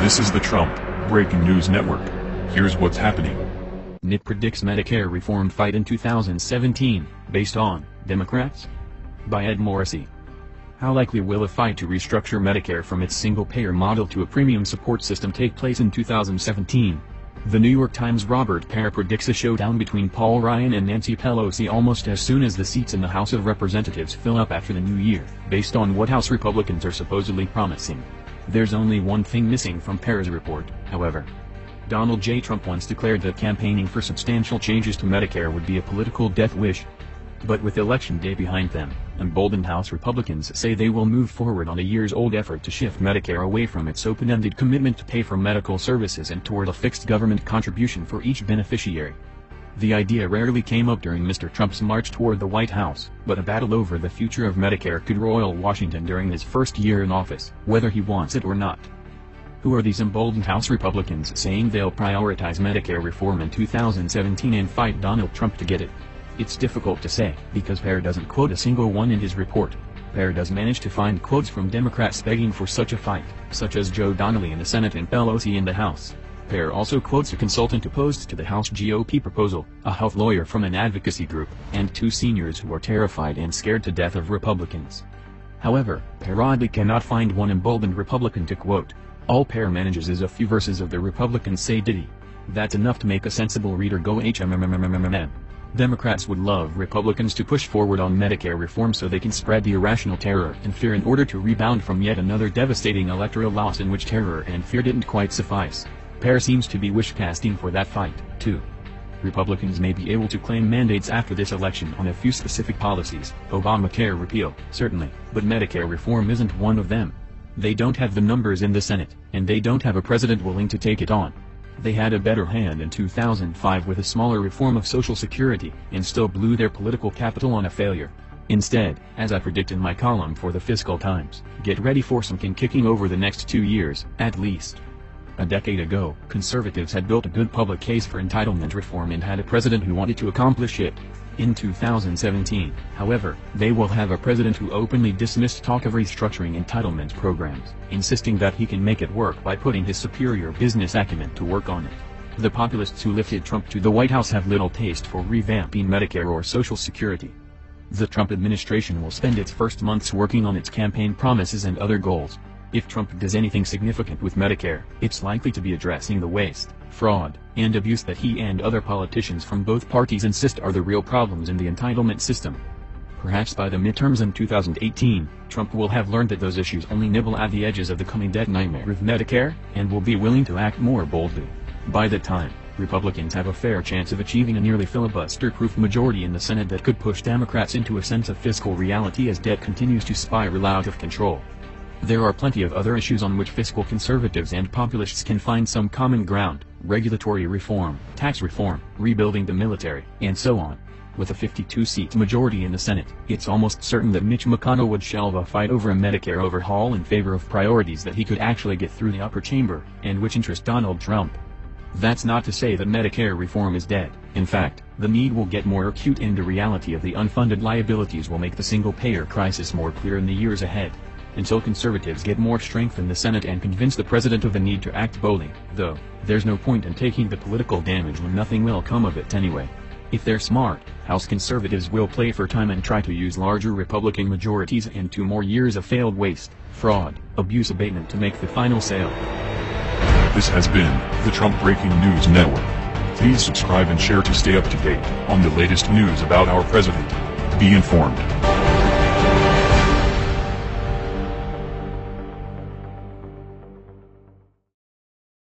This is the Trump Breaking News Network. Here's what's happening. NYT predicts Medicare reform fight in 2017, based on Democrats? By Ed Morrissey. How likely will a fight to restructure Medicare from its single-payer model to a premium support system take place in 2017? The New York Times' Robert Pear predicts a showdown between Paul Ryan and Nancy Pelosi almost as soon as the seats in the House of Representatives fill up after the new year, based on what House Republicans are supposedly promising. There's only one thing missing from Pear's report, however. Donald J. Trump once declared that campaigning for substantial changes to Medicare would be a political death wish. But with Election Day behind them, emboldened House Republicans say they will move forward on a years-old effort to shift Medicare away from its open-ended commitment to pay for medical services and toward a fixed government contribution for each beneficiary. The idea rarely came up during Mr. Trump's march toward the White House, but a battle over the future of Medicare could roil Washington during his first year in office, whether he wants it or not. Who are these emboldened House Republicans saying they'll prioritize Medicare reform in 2017 and fight Donald Trump to get it? It's difficult to say, because Pear doesn't quote a single one in his report. Pear does manage to find quotes from Democrats begging for such a fight, such as Joe Donnelly in the Senate and Pelosi in the House. Pear also quotes a consultant opposed to the House GOP proposal, a health lawyer from an advocacy group, and two seniors who are terrified and scared to death of Republicans. However, Pear oddly cannot find one emboldened Republican to quote. All Pear manages is a few verses of the Republicans say diddy. That's enough to make a sensible reader go HMMMMMM. Democrats would love Republicans to push forward on Medicare reform so they can spread the irrational terror and fear in order to rebound from yet another devastating electoral loss in which terror and fear didn't quite suffice. Pear seems to be wish-casting for that fight, too. Republicans may be able to claim mandates after this election on a few specific policies, Obamacare repeal, certainly, but Medicare reform isn't one of them. They don't have the numbers in the Senate, and they don't have a president willing to take it on. They had a better hand in 2005 with a smaller reform of Social Security, and still blew their political capital on a failure. Instead, as I predict in my column for the Fiscal Times, get ready for some kicking over the next 2 years, at least. A decade ago, conservatives had built a good public case for entitlement reform and had a president who wanted to accomplish it. In 2017, however, they will have a president who openly dismissed talk of restructuring entitlement programs, insisting that he can make it work by putting his superior business acumen to work on it. The populists who lifted Trump to the White House have little taste for revamping Medicare or Social Security. The Trump administration will spend its first months working on its campaign promises and other goals. If Trump does anything significant with Medicare, it's likely to be addressing the waste, fraud, and abuse that he and other politicians from both parties insist are the real problems in the entitlement system. Perhaps by the midterms in 2018, Trump will have learned that those issues only nibble at the edges of the coming debt nightmare of Medicare, and will be willing to act more boldly. By that time, Republicans have a fair chance of achieving a nearly filibuster-proof majority in the Senate that could push Democrats into a sense of fiscal reality as debt continues to spiral out of control. There are plenty of other issues on which fiscal conservatives and populists can find some common ground: regulatory reform, tax reform, rebuilding the military, and so on. With a 52-seat majority in the Senate, it's almost certain that Mitch McConnell would shelve a fight over a Medicare overhaul in favor of priorities that he could actually get through the upper chamber, and which interest Donald Trump. That's not to say that Medicare reform is dead. In fact, the need will get more acute, and the reality of the unfunded liabilities will make the single-payer crisis more clear in the years ahead. Until conservatives get more strength in the Senate and convince the president of the need to act boldly, though, there's no point in taking the political damage when nothing will come of it anyway. If they're smart, House conservatives will play for time and try to use larger Republican majorities and 2 more years of failed waste, fraud, abuse abatement to make the final sale. This has been the Trump Breaking News Network. Please subscribe and share to stay up to date on the latest news about our president. Be informed.